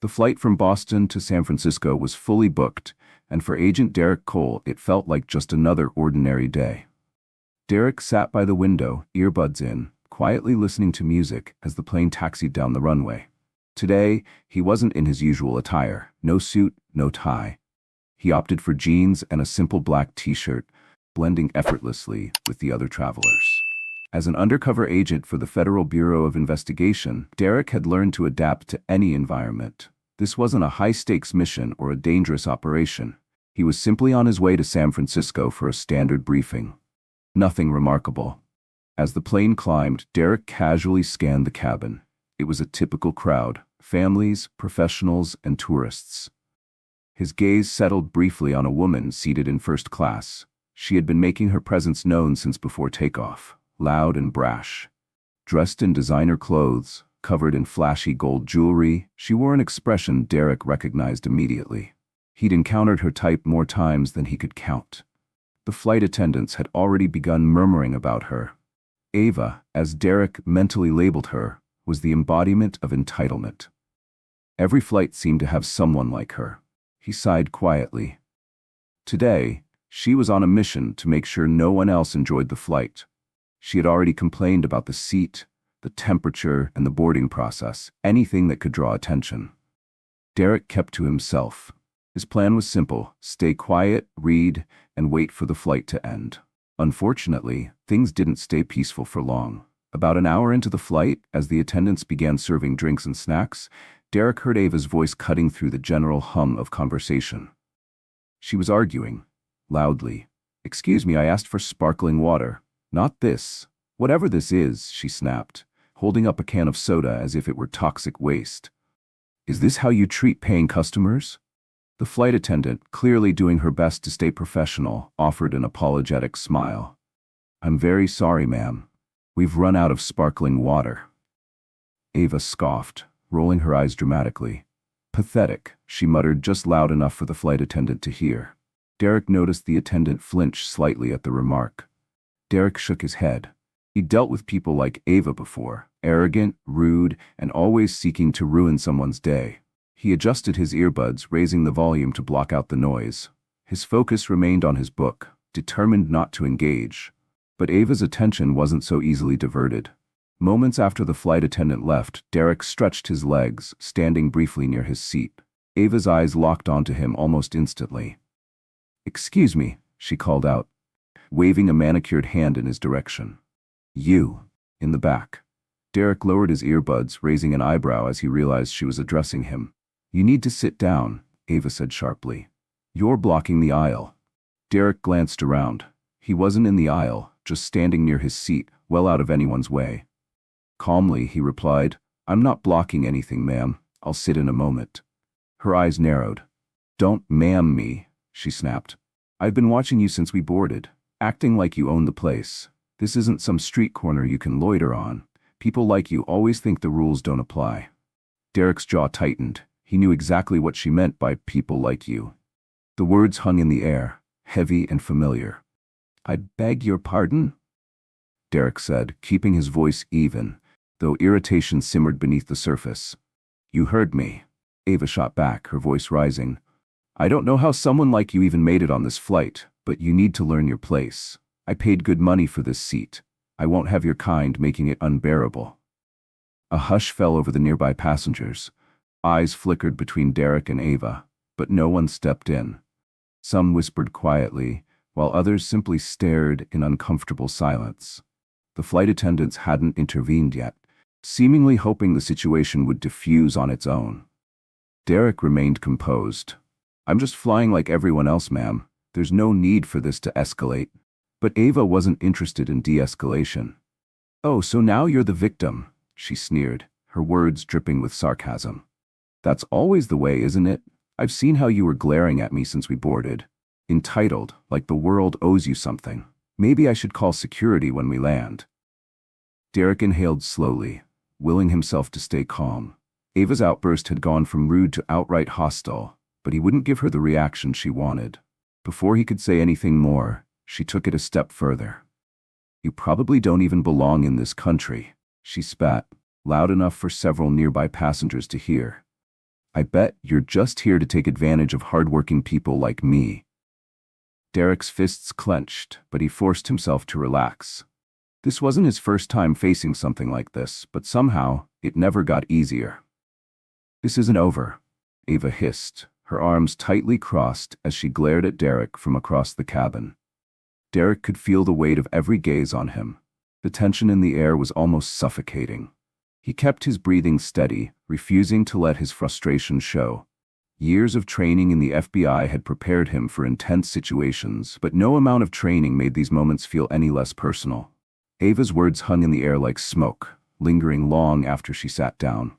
The flight from Boston to San Francisco was fully booked, and for Agent Derek Cole, it felt like just another ordinary day. Derek sat by the window, earbuds in, quietly listening to music as the plane taxied down the runway. Today, he wasn't in his usual attire, no suit, no tie. He opted for jeans and a simple black t-shirt, blending effortlessly with the other travelers. As an undercover agent for the Federal Bureau of Investigation, Derek had learned to adapt to any environment. This wasn't a high-stakes mission or a dangerous operation. He was simply on his way to San Francisco for a standard briefing. Nothing remarkable. As the plane climbed, Derek casually scanned the cabin. It was a typical crowd: families, professionals, and tourists. His gaze settled briefly on a woman seated in first class. She had been making her presence known since before takeoff, loud and brash. Dressed in designer clothes, covered in flashy gold jewelry, she wore an expression Derek recognized immediately. He'd encountered her type more times than he could count. The flight attendants had already begun murmuring about her. Ava, as Derek mentally labeled her, was the embodiment of entitlement. Every flight seemed to have someone like her. He sighed quietly. Today, she was on a mission to make sure no one else enjoyed the flight. She had already complained about the seat, the temperature, and the boarding process, anything that could draw attention. Derek kept to himself. His plan was simple: stay quiet, read, and wait for the flight to end. Unfortunately, things didn't stay peaceful for long. About an hour into the flight, as the attendants began serving drinks and snacks, Derek heard Ava's voice cutting through the general hum of conversation. She was arguing, loudly. "Excuse me, I asked for sparkling water. Not this. Whatever this is," she snapped, holding up a can of soda as if it were toxic waste. "Is this how you treat paying customers?" The flight attendant, clearly doing her best to stay professional, offered an apologetic smile. "I'm very sorry, ma'am. We've run out of sparkling water." Ava scoffed, rolling her eyes dramatically. "Pathetic," she muttered just loud enough for the flight attendant to hear. Derek noticed the attendant flinch slightly at the remark. Derek shook his head. He'd dealt with people like Ava before, arrogant, rude, and always seeking to ruin someone's day. He adjusted his earbuds, raising the volume to block out the noise. His focus remained on his book, determined not to engage. But Ava's attention wasn't so easily diverted. Moments after the flight attendant left, Derek stretched his legs, standing briefly near his seat. Ava's eyes locked onto him almost instantly. "Excuse me," she called out, waving a manicured hand in his direction. "You," in the back. Derek lowered his earbuds, raising an eyebrow as he realized she was addressing him. "You need to sit down," Ava said sharply. "You're blocking the aisle." Derek glanced around. He wasn't in the aisle, just standing near his seat, well out of anyone's way. Calmly, he replied, "I'm not blocking anything, ma'am. I'll sit in a moment." Her eyes narrowed. "Don't ma'am me," she snapped. "I've been watching you since we boarded, acting like you own the place. This isn't some street corner you can loiter on. People like you always think the rules don't apply." Derek's jaw tightened. He knew exactly what she meant by "people like you." The words hung in the air, heavy and familiar. "I beg your pardon?" Derek said, keeping his voice even, though irritation simmered beneath the surface. "You heard me," Ava shot back, her voice rising. "I don't know how someone like you even made it on this flight, but you need to learn your place. I paid good money for this seat. I won't have your kind making it unbearable." A hush fell over the nearby passengers. Eyes flickered between Derek and Ava, but no one stepped in. Some whispered quietly, while others simply stared in uncomfortable silence. The flight attendants hadn't intervened yet, seemingly hoping the situation would diffuse on its own. Derek remained composed. "I'm just flying like everyone else, ma'am. There's no need for this to escalate." But Ava wasn't interested in de-escalation. "Oh, so now you're the victim," she sneered, her words dripping with sarcasm. "That's always the way, isn't it? I've seen how you were glaring at me since we boarded. Entitled, like the world owes you something. Maybe I should call security when we land." Derek inhaled slowly, willing himself to stay calm. Ava's outburst had gone from rude to outright hostile, but he wouldn't give her the reaction she wanted. Before he could say anything more, she took it a step further. "You probably don't even belong in this country," she spat, loud enough for several nearby passengers to hear. I bet you're just here to take advantage of hardworking people like me. Derek's fists clenched, but he forced himself to relax. This wasn't his first time facing something like this, but somehow it never got easier. This isn't over, Ava hissed, her arms tightly crossed as she glared at Derek from across the cabin. Derek could feel the weight of every gaze on him. The tension in the air was almost suffocating. He kept his breathing steady, refusing to let his frustration show. Years of training in the FBI had prepared him for intense situations, but no amount of training made these moments feel any less personal. Ava's words hung in the air like smoke, lingering long after she sat down.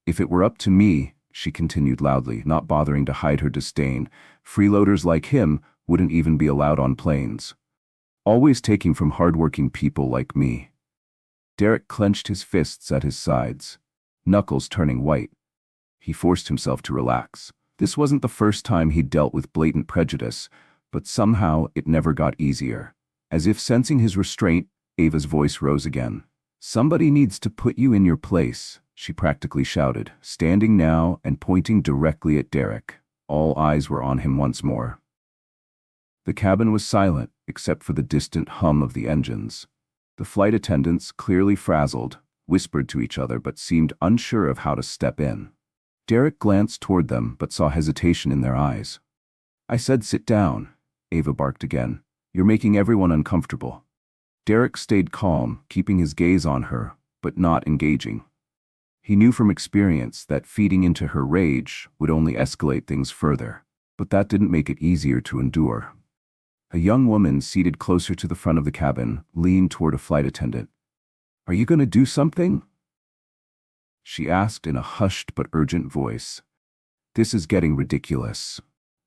If it were up to me, she continued loudly, not bothering to hide her disdain, freeloaders like him wouldn't even be allowed on planes. Always taking from hardworking people like me. Derek clenched his fists at his sides, knuckles turning white. He forced himself to relax. This wasn't the first time he'd dealt with blatant prejudice, but somehow it never got easier. As if sensing his restraint, Ava's voice rose again. "Somebody needs to put you in your place," she practically shouted, standing now and pointing directly at Derek. All eyes were on him once more. The cabin was silent, except for the distant hum of the engines. The flight attendants, clearly frazzled, whispered to each other but seemed unsure of how to step in. Derek glanced toward them but saw hesitation in their eyes. "I said sit down," Ava barked again. "You're making everyone uncomfortable." Derek stayed calm, keeping his gaze on her, but not engaging. He knew from experience that feeding into her rage would only escalate things further, but that didn't make it easier to endure. A young woman seated closer to the front of the cabin leaned toward a flight attendant. "Are you going to do something?" she asked in a hushed but urgent voice. "This is getting ridiculous."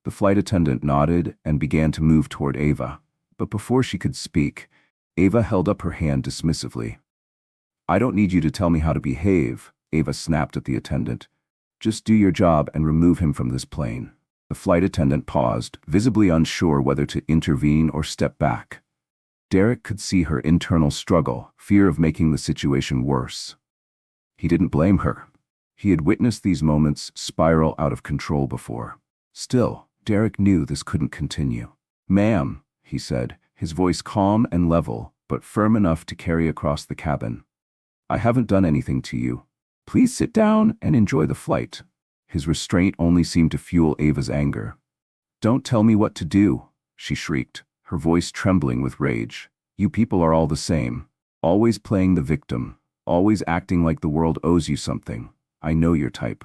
The flight attendant nodded and began to move toward Ava, but before she could speak, Ava held up her hand dismissively. "I don't need you to tell me how to behave," Ava snapped at the attendant. "Just do your job and remove him from this plane." The flight attendant paused, visibly unsure whether to intervene or step back. Derek could see her internal struggle, fear of making the situation worse. He didn't blame her. He had witnessed these moments spiral out of control before. Still, Derek knew this couldn't continue. "Ma'am," he said, his voice calm and level, but firm enough to carry across the cabin. "I haven't done anything to you. Please sit down and enjoy the flight." His restraint only seemed to fuel Ava's anger. "Don't tell me what to do," she shrieked, her voice trembling with rage. "You people are all the same. Always playing the victim. Always acting like the world owes you something. I know your type."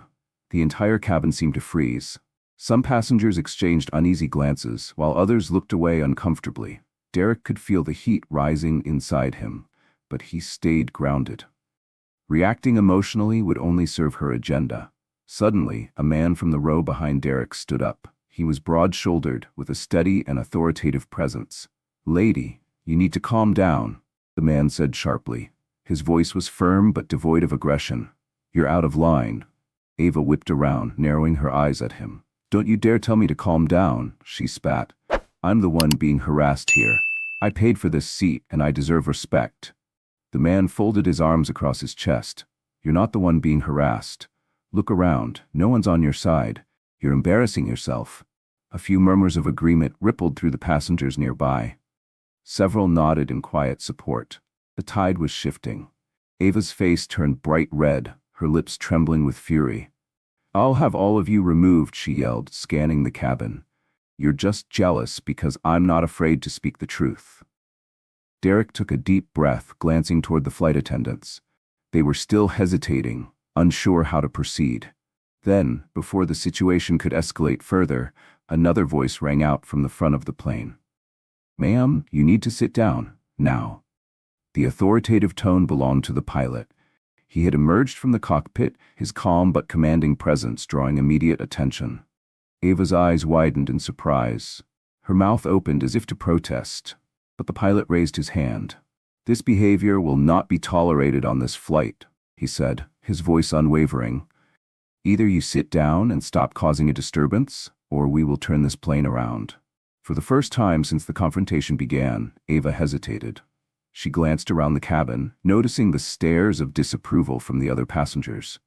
The entire cabin seemed to freeze. Some passengers exchanged uneasy glances, while others looked away uncomfortably. Derek could feel the heat rising inside him, but he stayed grounded. Reacting emotionally would only serve her agenda. Suddenly, a man from the row behind Derek stood up. He was broad-shouldered, with a steady and authoritative presence. "Lady, you need to calm down," the man said sharply. His voice was firm but devoid of aggression. "You're out of line." Ava whipped around, narrowing her eyes at him. "Don't you dare tell me to calm down," she spat. "I'm the one being harassed here. I paid for this seat and I deserve respect." The man folded his arms across his chest. "You're not the one being harassed. Look around, no one's on your side. You're embarrassing yourself." A few murmurs of agreement rippled through the passengers nearby. Several nodded in quiet support. The tide was shifting. Ava's face turned bright red, her lips trembling with fury. "I'll have all of you removed," she yelled, scanning the cabin. "You're just jealous because I'm not afraid to speak the truth." Derek took a deep breath, glancing toward the flight attendants. They were still hesitating, unsure how to proceed. Then, before the situation could escalate further, another voice rang out from the front of the plane. "Ma'am, you need to sit down, now." The authoritative tone belonged to the pilot. He had emerged from the cockpit, his calm but commanding presence drawing immediate attention. Ava's eyes widened in surprise. Her mouth opened as if to protest, but the pilot raised his hand. "This behavior will not be tolerated on this flight," he said, his voice unwavering. "Either you sit down and stop causing a disturbance, or we will turn this plane around." For the first time since the confrontation began, Ava hesitated. She glanced around the cabin, noticing the stares of disapproval from the other passengers.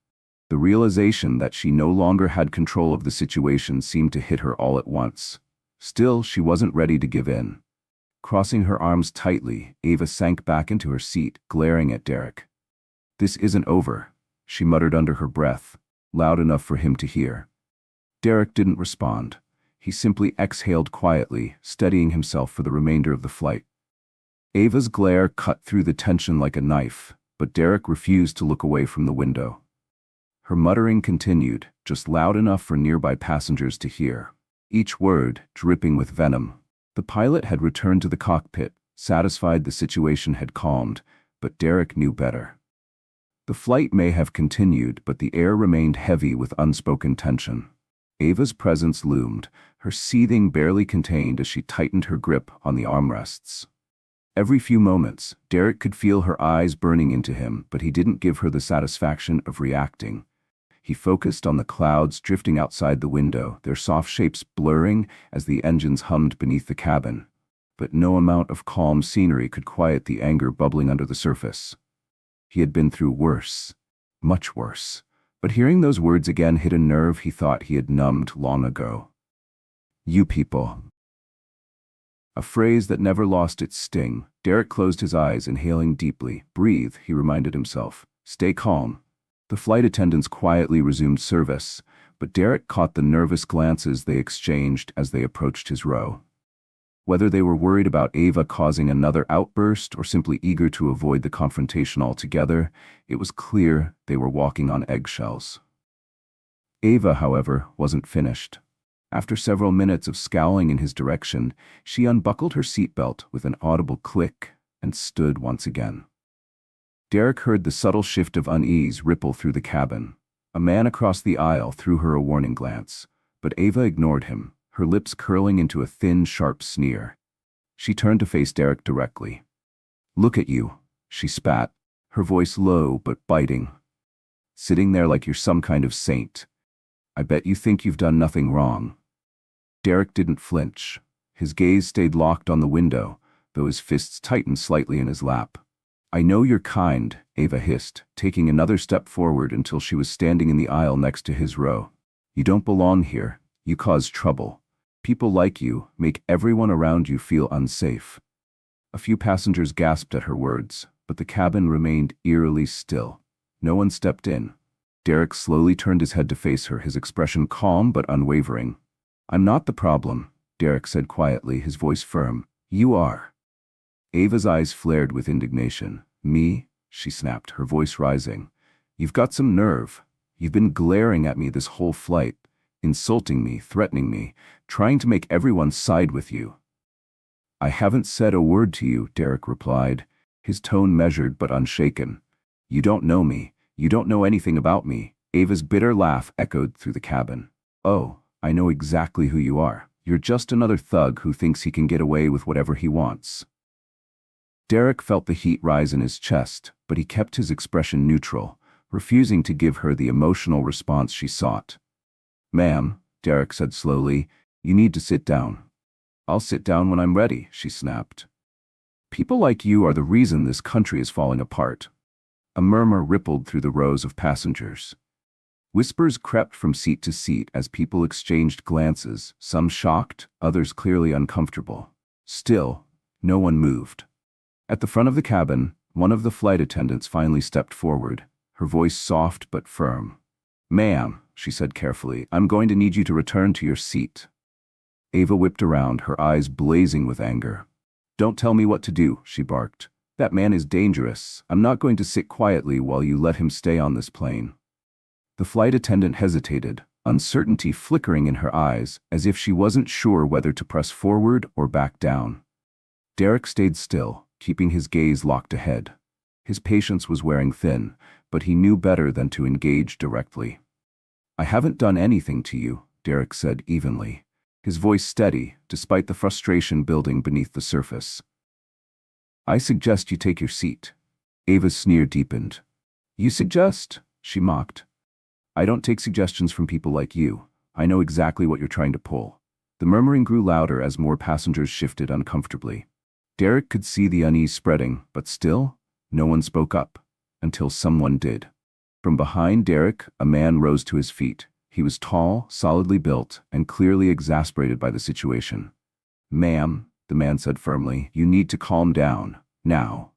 The realization that she no longer had control of the situation seemed to hit her all at once. Still, she wasn't ready to give in. Crossing her arms tightly, Ava sank back into her seat, glaring at Derek. "This isn't over," she muttered under her breath, loud enough for him to hear. Derek didn't respond. He simply exhaled quietly, steadying himself for the remainder of the flight. Ava's glare cut through the tension like a knife, but Derek refused to look away from the window. Her muttering continued, just loud enough for nearby passengers to hear, each word dripping with venom. The pilot had returned to the cockpit, satisfied the situation had calmed, but Derek knew better. The flight may have continued, but the air remained heavy with unspoken tension. Ava's presence loomed, her seething barely contained as she tightened her grip on the armrests. Every few moments, Derek could feel her eyes burning into him, but he didn't give her the satisfaction of reacting. He focused on the clouds drifting outside the window, their soft shapes blurring as the engines hummed beneath the cabin. But no amount of calm scenery could quiet the anger bubbling under the surface. He had been through worse, much worse. But hearing those words again hit a nerve he thought he had numbed long ago. "You people." A phrase that never lost its sting. Derek closed his eyes, inhaling deeply. "Breathe," he reminded himself. "Stay calm." The flight attendants quietly resumed service, but Derek caught the nervous glances they exchanged as they approached his row. Whether they were worried about Ava causing another outburst or simply eager to avoid the confrontation altogether, it was clear they were walking on eggshells. Ava, however, wasn't finished. After several minutes of scowling in his direction, she unbuckled her seatbelt with an audible click and stood once again. Derek heard the subtle shift of unease ripple through the cabin. A man across the aisle threw her a warning glance, but Ava ignored him, her lips curling into a thin, sharp sneer. She turned to face Derek directly. "Look at you," she spat, her voice low but biting. "Sitting there like you're some kind of saint. I bet you think you've done nothing wrong." Derek didn't flinch. His gaze stayed locked on the window, though his fists tightened slightly in his lap. "I know you're kind," Ava hissed, taking another step forward until she was standing in the aisle next to his row. "You don't belong here. You cause trouble. People like you make everyone around you feel unsafe." A few passengers gasped at her words, but the cabin remained eerily still. No one stepped in. Derek slowly turned his head to face her, his expression calm but unwavering. "I'm not the problem," Derek said quietly, his voice firm. "You are." Ava's eyes flared with indignation. "Me?" she snapped, her voice rising. "You've got some nerve. You've been glaring at me this whole flight, insulting me, threatening me, trying to make everyone side with you." "I haven't said a word to you," Derek replied, his tone measured but unshaken. "You don't know me. You don't know anything about me." Ava's bitter laugh echoed through the cabin. "Oh, I know exactly who you are. You're just another thug who thinks he can get away with whatever he wants." Derek felt the heat rise in his chest, but he kept his expression neutral, refusing to give her the emotional response she sought. "Ma'am," Derek said slowly, "you need to sit down." "I'll sit down when I'm ready," she snapped. "People like you are the reason this country is falling apart." A murmur rippled through the rows of passengers. Whispers crept from seat to seat as people exchanged glances, some shocked, others clearly uncomfortable. Still, no one moved. At the front of the cabin, one of the flight attendants finally stepped forward, her voice soft but firm. "Ma'am," she said carefully, "I'm going to need you to return to your seat." Ava whipped around, her eyes blazing with anger. "Don't tell me what to do," she barked. "That man is dangerous. I'm not going to sit quietly while you let him stay on this plane." The flight attendant hesitated, uncertainty flickering in her eyes, as if she wasn't sure whether to press forward or back down. Derek stayed still, keeping his gaze locked ahead. His patience was wearing thin, but he knew better than to engage directly. "I haven't done anything to you," Derek said evenly, his voice steady despite the frustration building beneath the surface. "I suggest you take your seat." Ava's sneer deepened. "You suggest?" she mocked. "I don't take suggestions from people like you. I know exactly what you're trying to pull." The murmuring grew louder as more passengers shifted uncomfortably. Derek could see the unease spreading, but still, no one spoke up, until someone did. From behind Derek, a man rose to his feet. He was tall, solidly built, and clearly exasperated by the situation. "Ma'am," the man said firmly, "you need to calm down, now."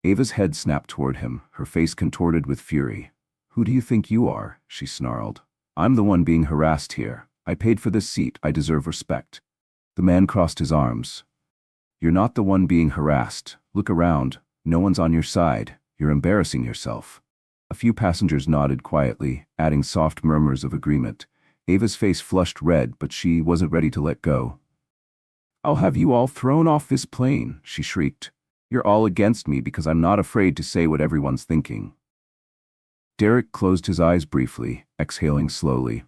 Ava's head snapped toward him, her face contorted with fury. "Who do you think you are?" she snarled. "I'm the one being harassed here. I paid for this seat. I deserve respect." The man crossed his arms. "You're not the one being harassed. Look around. No one's on your side. You're embarrassing yourself." A few passengers nodded quietly, adding soft murmurs of agreement. Ava's face flushed red, but she wasn't ready to let go. "I'll have you all thrown off this plane," she shrieked. "You're all against me because I'm not afraid to say what everyone's thinking." Derek closed his eyes briefly, exhaling slowly.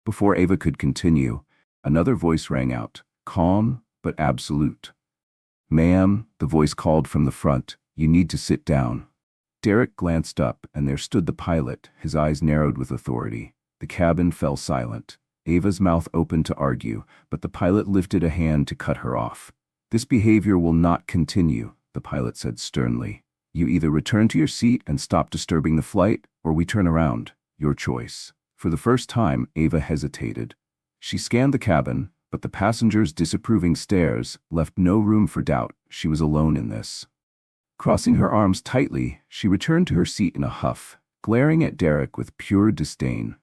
Before Ava could continue, another voice rang out, calm but absolute. "Ma'am," the voice called from the front, "you need to sit down." Derek glanced up, and there stood the pilot, his eyes narrowed with authority. The cabin fell silent. Ava's mouth opened to argue, but the pilot lifted a hand to cut her off. "This behavior will not continue," the pilot said sternly. "You either return to your seat and stop disturbing the flight, or we turn around. Your choice." For the first time, Ava hesitated. She scanned the cabin, but the passengers' disapproving stares left no room for doubt. She was alone in this. Crossing her arms tightly, she returned to her seat in a huff, glaring at Derek with pure disdain.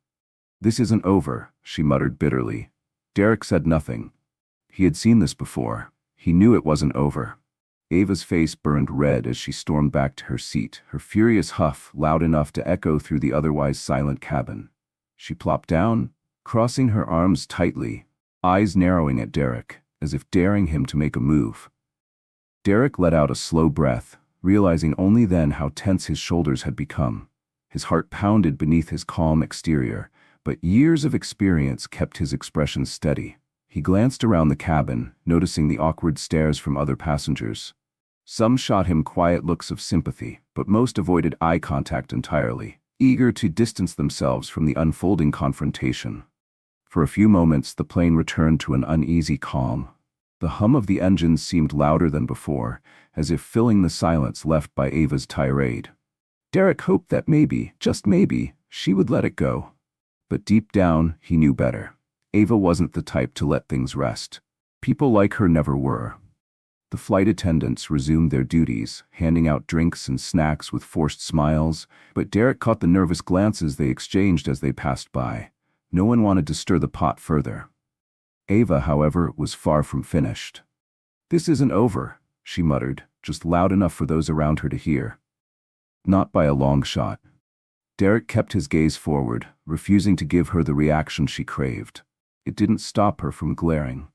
"This isn't over," she muttered bitterly. Derek said nothing. He had seen this before. He knew it wasn't over. Ava's face burned red as she stormed back to her seat, her furious huff loud enough to echo through the otherwise silent cabin. She plopped down, crossing her arms tightly, eyes narrowing at Derek, as if daring him to make a move. Derek let out a slow breath, realizing only then how tense his shoulders had become. His heart pounded beneath his calm exterior, but years of experience kept his expression steady. He glanced around the cabin, noticing the awkward stares from other passengers. Some shot him quiet looks of sympathy, but most avoided eye contact entirely, eager to distance themselves from the unfolding confrontation. For a few moments, the plane returned to an uneasy calm. The hum of the engines seemed louder than before, as if filling the silence left by Ava's tirade. Derek hoped that maybe, just maybe, she would let it go. But deep down, he knew better. Ava wasn't the type to let things rest. People like her never were. The flight attendants resumed their duties, handing out drinks and snacks with forced smiles, but Derek caught the nervous glances they exchanged as they passed by. No one wanted to stir the pot further. Ava, however, was far from finished. "This isn't over," she muttered, just loud enough for those around her to hear. Not by a long shot. Derek kept his gaze forward, refusing to give her the reaction she craved. It didn't stop her from glaring.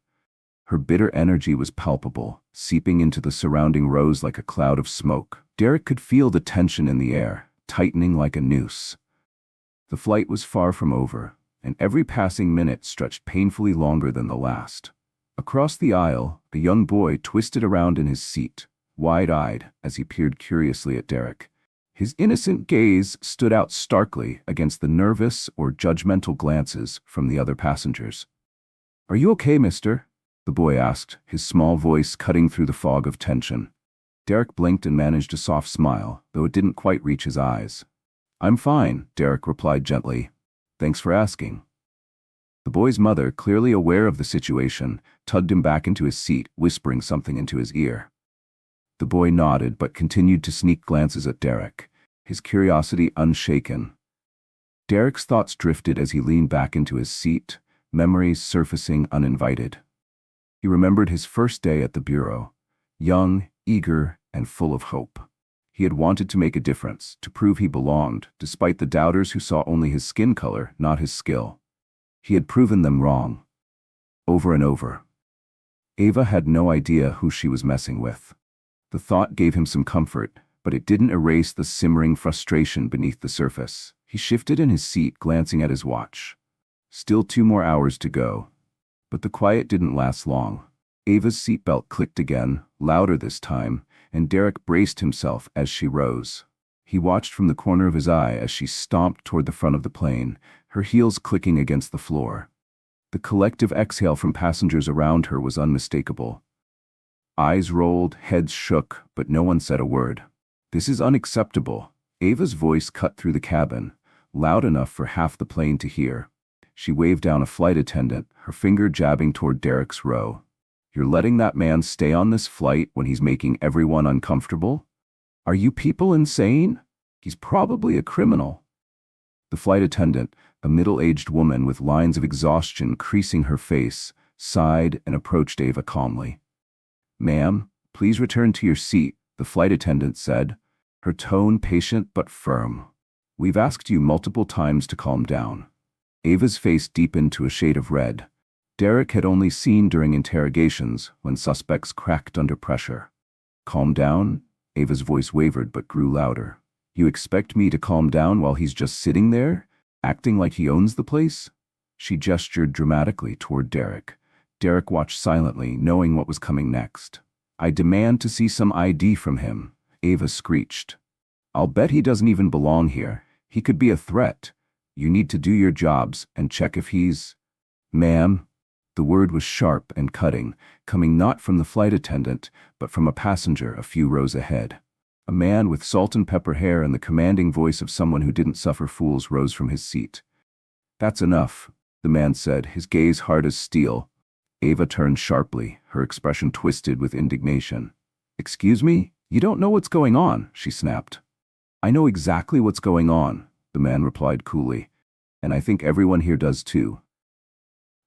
Her bitter energy was palpable, seeping into the surrounding rows like a cloud of smoke. Derek could feel the tension in the air, tightening like a noose. The flight was far from over, and every passing minute stretched painfully longer than the last. Across the aisle, a young boy twisted around in his seat, wide-eyed as he peered curiously at Derek. His innocent gaze stood out starkly against the nervous or judgmental glances from the other passengers. "Are you okay, mister?" the boy asked, his small voice cutting through the fog of tension. Derek blinked and managed a soft smile, though it didn't quite reach his eyes. "I'm fine," Derek replied gently. "Thanks for asking." The boy's mother, clearly aware of the situation, tugged him back into his seat, whispering something into his ear. The boy nodded but continued to sneak glances at Derek, his curiosity unshaken. Derek's thoughts drifted as he leaned back into his seat, memories surfacing uninvited. He remembered his first day at the bureau, young, eager, and full of hope. He had wanted to make a difference, to prove he belonged, despite the doubters who saw only his skin color, not his skill. He had proven them wrong. Over and over. Ava had no idea who she was messing with. The thought gave him some comfort, but it didn't erase the simmering frustration beneath the surface. He shifted in his seat, glancing at his watch. Still 2 more hours to go. But the quiet didn't last long. Ava's seatbelt clicked again, louder this time, and Derek braced himself as she rose. He watched from the corner of his eye as she stomped toward the front of the plane, her heels clicking against the floor. The collective exhale from passengers around her was unmistakable. Eyes rolled, heads shook, but no one said a word. "This is unacceptable." Ava's voice cut through the cabin, loud enough for half the plane to hear. She waved down a flight attendant, her finger jabbing toward Derek's row. "You're letting that man stay on this flight when he's making everyone uncomfortable? Are you people insane? He's probably a criminal." The flight attendant, a middle-aged woman with lines of exhaustion creasing her face, sighed and approached Ava calmly. "Ma'am, please return to your seat," the flight attendant said, her tone patient but firm. "We've asked you multiple times to calm down." Ava's face deepened to a shade of red. Derek had only seen during interrogations when suspects cracked under pressure. "Calm down?" Ava's voice wavered but grew louder. "You expect me to calm down while he's just sitting there, acting like he owns the place?" She gestured dramatically toward Derek. Derek watched silently, knowing what was coming next. "I demand to see some ID from him," Ava screeched. "I'll bet he doesn't even belong here. He could be a threat. You need to do your jobs and check if he's—" "Ma'am." The word was sharp and cutting, coming not from the flight attendant, but from a passenger a few rows ahead. A man with salt and pepper hair and the commanding voice of someone who didn't suffer fools rose from his seat. "That's enough," the man said, his gaze hard as steel. Ava turned sharply, her expression twisted with indignation. "Excuse me? You don't know what's going on," she snapped. "I know exactly what's going on," the man replied coolly, "and I think everyone here does too."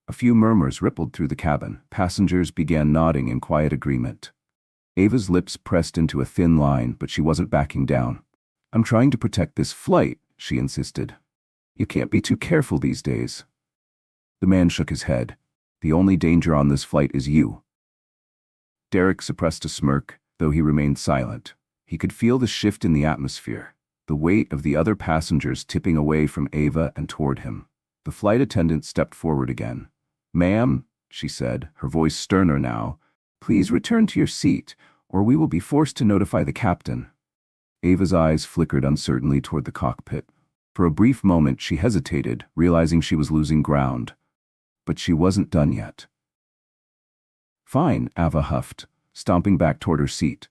A few murmurs rippled through the cabin. Passengers began nodding in quiet agreement. Ava's lips pressed into a thin line, but she wasn't backing down. "I'm trying to protect this flight," she insisted. "You can't be too careful these days." The man shook his head. "The only danger on this flight is you." Derek suppressed a smirk, though he remained silent. He could feel the shift in the atmosphere, the weight of the other passengers tipping away from Ava and toward him. The flight attendant stepped forward again. "Ma'am," she said, her voice sterner now, "please return to your seat, or we will be forced to notify the captain." Ava's eyes flickered uncertainly toward the cockpit. For a brief moment she hesitated, realizing she was losing ground. But she wasn't done yet. "Fine," Ava huffed, stomping back toward her seat.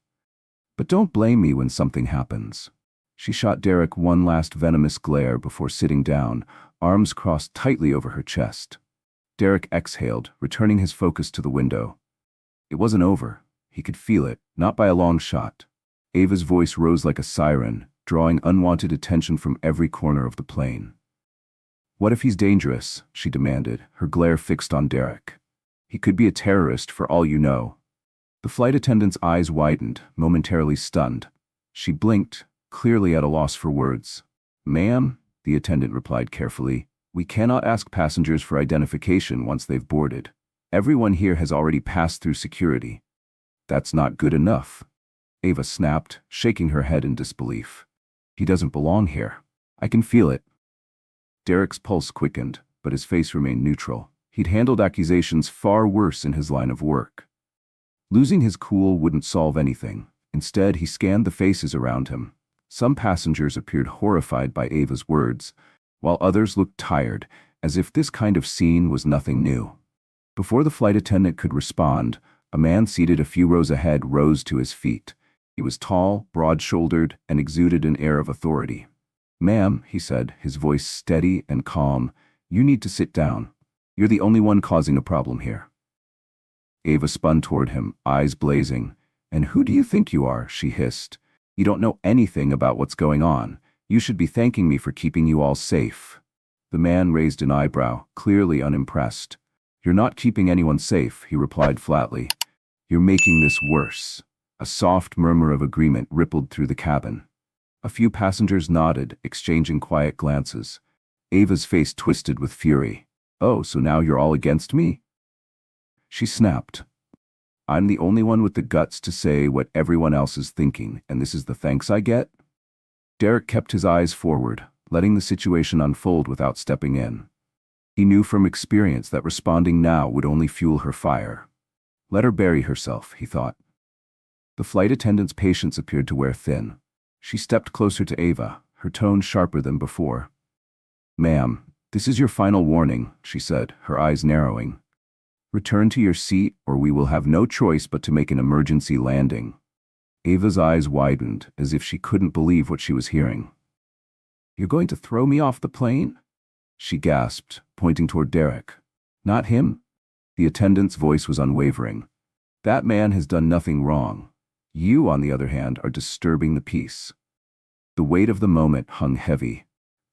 "But don't blame me when something happens." She shot Derek one last venomous glare before sitting down, arms crossed tightly over her chest. Derek exhaled, returning his focus to the window. It wasn't over. He could feel it, not by a long shot. Ava's voice rose like a siren, drawing unwanted attention from every corner of the plane. "What if he's dangerous?" she demanded, her glare fixed on Derek. "He could be a terrorist for all you know." The flight attendant's eyes widened, momentarily stunned. She blinked, clearly at a loss for words. "Ma'am," the attendant replied carefully, "we cannot ask passengers for identification once they've boarded. Everyone here has already passed through security." "That's not good enough," Ava snapped, shaking her head in disbelief. "He doesn't belong here. I can feel it." Derek's pulse quickened, but his face remained neutral. He'd handled accusations far worse in his line of work. Losing his cool wouldn't solve anything. Instead, he scanned the faces around him. Some passengers appeared horrified by Ava's words, while others looked tired, as if this kind of scene was nothing new. Before the flight attendant could respond, a man seated a few rows ahead rose to his feet. He was tall, broad-shouldered, and exuded an air of authority. "Ma'am," he said, his voice steady and calm, "you need to sit down. You're the only one causing a problem here." Ava spun toward him, eyes blazing. "And who do you think you are?" she hissed. "You don't know anything about what's going on. You should be thanking me for keeping you all safe." The man raised an eyebrow, clearly unimpressed. "You're not keeping anyone safe," he replied flatly. "You're making this worse." A soft murmur of agreement rippled through the cabin. A few passengers nodded, exchanging quiet glances. Ava's face twisted with fury. "Oh, so now you're all against me?" She snapped. "I'm the only one with the guts to say what everyone else is thinking, and this is the thanks I get?" Derek kept his eyes forward, letting the situation unfold without stepping in. He knew from experience that responding now would only fuel her fire. Let her bury herself, he thought. The flight attendant's patience appeared to wear thin. She stepped closer to Ava, her tone sharper than before. "Ma'am, this is your final warning," she said, her eyes narrowing. "Return to your seat, or we will have no choice but to make an emergency landing." Ava's eyes widened, as if she couldn't believe what she was hearing. You're going to throw me off the plane? She gasped, pointing toward Derek. Not him? The attendant's voice was unwavering. That man has done nothing wrong. You, on the other hand, are disturbing the peace. The weight of the moment hung heavy.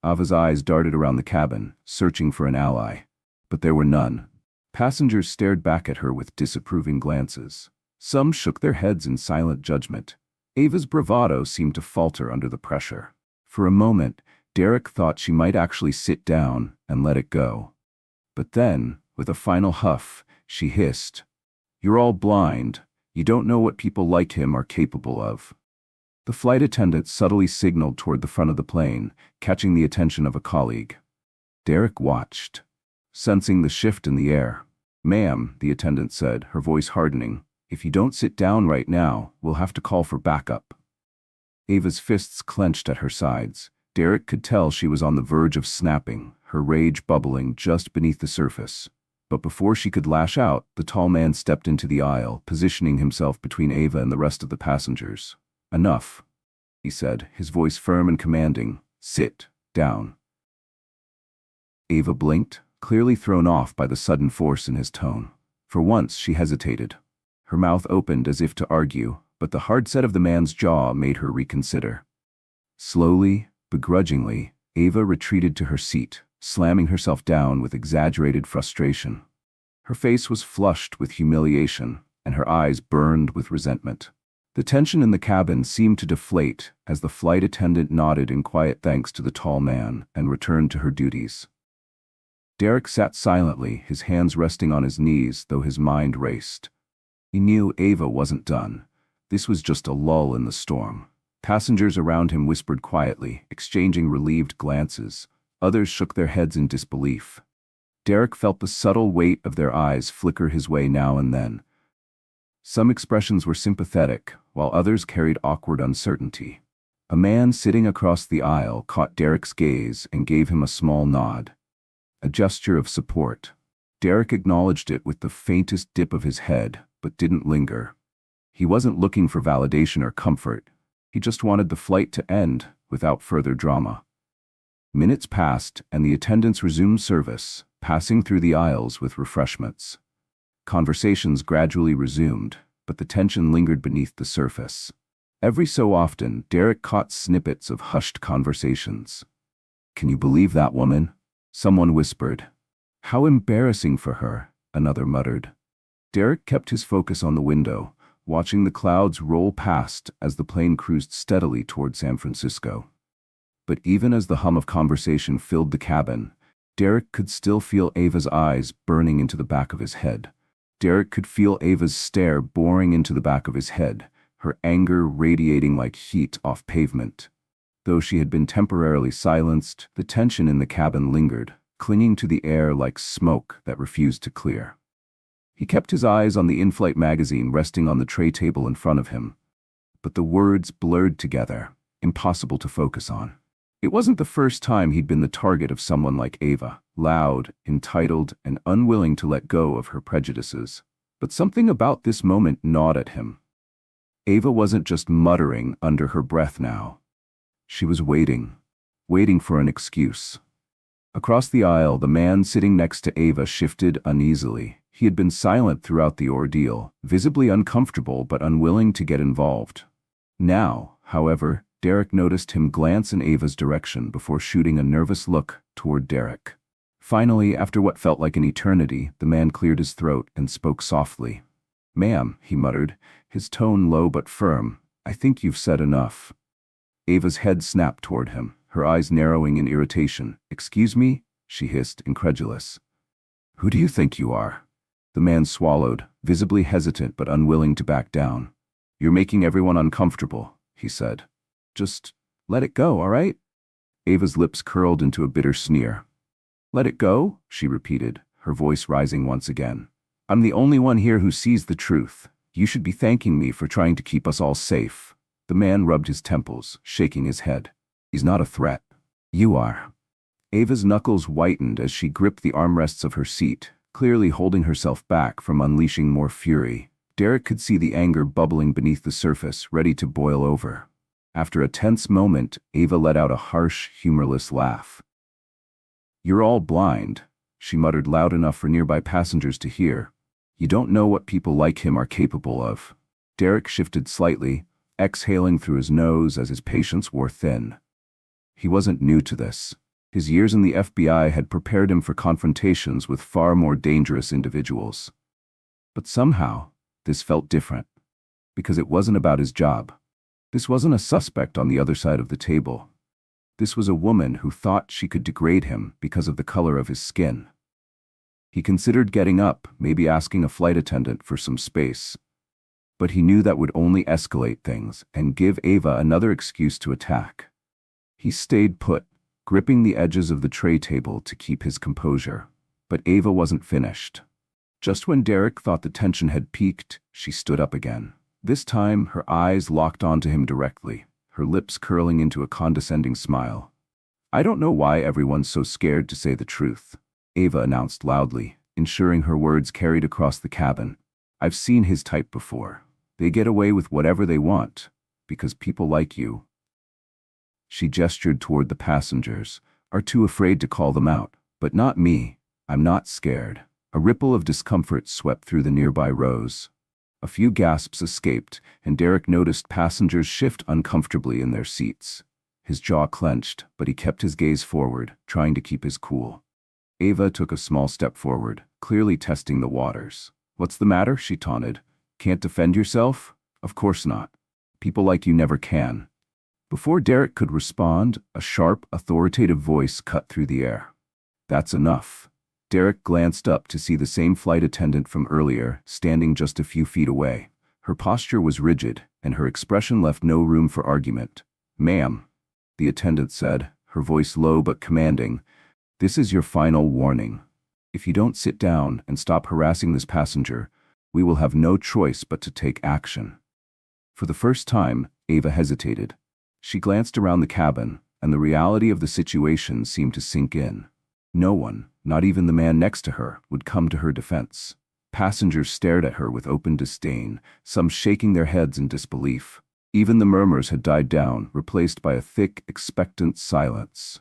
Ava's eyes darted around the cabin, searching for an ally. But there were none. Passengers stared back at her with disapproving glances. Some shook their heads in silent judgment. Ava's bravado seemed to falter under the pressure. For a moment, Derek thought she might actually sit down and let it go. But then, with a final huff, she hissed, "You're all blind. You don't know what people like him are capable of." The flight attendant subtly signaled toward the front of the plane, catching the attention of a colleague. Derek watched, sensing the shift in the air. "Ma'am," the attendant said, her voice hardening, "if you don't sit down right now, we'll have to call for backup." Ava's fists clenched at her sides. Derek could tell she was on the verge of snapping, her rage bubbling just beneath the surface. But before she could lash out, the tall man stepped into the aisle, positioning himself between Ava and the rest of the passengers. "Enough," he said, his voice firm and commanding. "Sit down." Ava blinked, clearly thrown off by the sudden force in his tone. For once, she hesitated. Her mouth opened as if to argue, but the hard set of the man's jaw made her reconsider. Slowly, begrudgingly, Ava retreated to her seat, slamming herself down with exaggerated frustration. Her face was flushed with humiliation, and her eyes burned with resentment. The tension in the cabin seemed to deflate as the flight attendant nodded in quiet thanks to the tall man and returned to her duties. Derek sat silently, his hands resting on his knees, though his mind raced. He knew Ava wasn't done. This was just a lull in the storm. Passengers around him whispered quietly, exchanging relieved glances. Others shook their heads in disbelief. Derek felt the subtle weight of their eyes flicker his way now and then. Some expressions were sympathetic, while others carried awkward uncertainty. A man sitting across the aisle caught Derek's gaze and gave him a small nod. A gesture of support. Derek acknowledged it with the faintest dip of his head, but didn't linger. He wasn't looking for validation or comfort. He just wanted the flight to end without further drama. Minutes passed, and the attendants resumed service, passing through the aisles with refreshments. Conversations gradually resumed, but the tension lingered beneath the surface. Every so often, Derek caught snippets of hushed conversations. "Can you believe that woman?" someone whispered. "How embarrassing for her," another muttered. Derek kept his focus on the window, watching the clouds roll past as the plane cruised steadily toward San Francisco. But even as the hum of conversation filled the cabin, Derek could still feel Ava's eyes burning into the back of his head. Derek could feel Ava's stare boring into the back of his head, her anger radiating like heat off pavement. Though she had been temporarily silenced, the tension in the cabin lingered, clinging to the air like smoke that refused to clear. He kept his eyes on the in-flight magazine resting on the tray table in front of him. But the words blurred together, impossible to focus on. It wasn't the first time he'd been the target of someone like Ava, loud, entitled, and unwilling to let go of her prejudices. But something about this moment gnawed at him. Ava wasn't just muttering under her breath now. She was waiting for an excuse. Across the aisle, the man sitting next to Ava shifted uneasily. He had been silent throughout the ordeal, visibly uncomfortable but unwilling to get involved. Now, however, Derek noticed him glance in Ava's direction before shooting a nervous look toward Derek. Finally, after what felt like an eternity, the man cleared his throat and spoke softly. "Ma'am," he muttered, his tone low but firm, "I think you've said enough." Ava's head snapped toward him, her eyes narrowing in irritation. "Excuse me?" she hissed, incredulous. "Who do you think you are?" The man swallowed, visibly hesitant but unwilling to back down. "You're making everyone uncomfortable," he said. "Just let it go, all right?" Ava's lips curled into a bitter sneer. "Let it go?" she repeated, her voice rising once again. "I'm the only one here who sees the truth. You should be thanking me for trying to keep us all safe." The man rubbed his temples, shaking his head. "He's not a threat. You are." Ava's knuckles whitened as she gripped the armrests of her seat, clearly holding herself back from unleashing more fury. Derek could see the anger bubbling beneath the surface, ready to boil over. After a tense moment, Ava let out a harsh, humorless laugh. "You're all blind," she muttered loud enough for nearby passengers to hear. "You don't know what people like him are capable of." Derek shifted slightly, exhaling through his nose as his patience wore thin. He wasn't new to this. His years in the FBI had prepared him for confrontations with far more dangerous individuals. But somehow, this felt different. Because it wasn't about his job. This wasn't a suspect on the other side of the table. This was a woman who thought she could degrade him because of the color of his skin. He considered getting up, maybe asking a flight attendant for some space. But he knew that would only escalate things and give Ava another excuse to attack. He stayed put, gripping the edges of the tray table to keep his composure. But Ava wasn't finished. Just when Derek thought the tension had peaked, she stood up again. This time, her eyes locked onto him directly, her lips curling into a condescending smile. "I don't know why everyone's so scared to say the truth," Ava announced loudly, ensuring her words carried across the cabin. "I've seen his type before. They get away with whatever they want, because people like you." She gestured toward the passengers, are too afraid to call them out. "But not me. I'm not scared." A ripple of discomfort swept through the nearby rows. A few gasps escaped, and Derek noticed passengers shift uncomfortably in their seats. His jaw clenched, but he kept his gaze forward, trying to keep his cool. Ava took a small step forward, clearly testing the waters. "What's the matter?" she taunted. "Can't defend yourself?" "Of course not. People like you never can." Before Derek could respond, a sharp, authoritative voice cut through the air. "That's enough." Derek glanced up to see the same flight attendant from earlier, standing just a few feet away. Her posture was rigid, and her expression left no room for argument. "Ma'am," the attendant said, her voice low but commanding, "this is your final warning. If you don't sit down and stop harassing this passenger, we will have no choice but to take action." For the first time, Ava hesitated. She glanced around the cabin, and the reality of the situation seemed to sink in. No one, not even the man next to her, would come to her defense. Passengers stared at her with open disdain, some shaking their heads in disbelief. Even the murmurs had died down, replaced by a thick, expectant silence.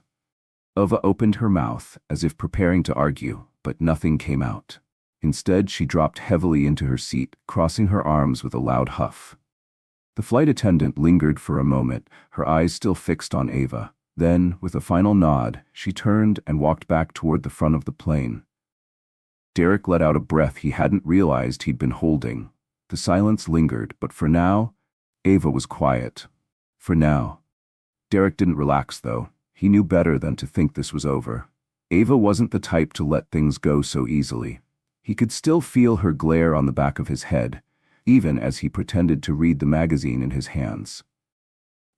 Ava opened her mouth, as if preparing to argue, but nothing came out. Instead, she dropped heavily into her seat, crossing her arms with a loud huff. The flight attendant lingered for a moment, her eyes still fixed on Ava. Then, with a final nod, she turned and walked back toward the front of the plane. Derek let out a breath he hadn't realized he'd been holding. The silence lingered, but for now, Ava was quiet. For now. Derek didn't relax, though. He knew better than to think this was over. Ava wasn't the type to let things go so easily. He could still feel her glare on the back of his head, even as he pretended to read the magazine in his hands.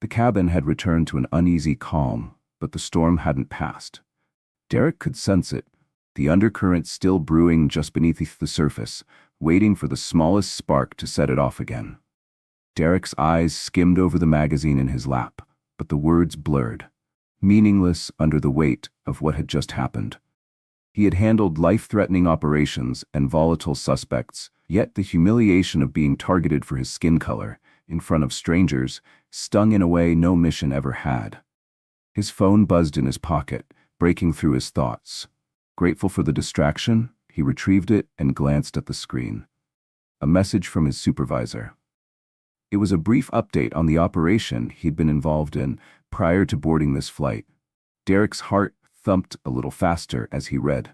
The cabin had returned to an uneasy calm, but the storm hadn't passed. Derek could sense it, the undercurrent still brewing just beneath the surface, waiting for the smallest spark to set it off again. Derek's eyes skimmed over the magazine in his lap, but the words blurred, meaningless under the weight of what had just happened. He had handled life-threatening operations and volatile suspects, yet the humiliation of being targeted for his skin color, in front of strangers, stung in a way no mission ever had. His phone buzzed in his pocket, breaking through his thoughts. Grateful for the distraction, he retrieved it and glanced at the screen. A message from his supervisor. It was a brief update on the operation he'd been involved in prior to boarding this flight. Derek's heart thumped a little faster as he read.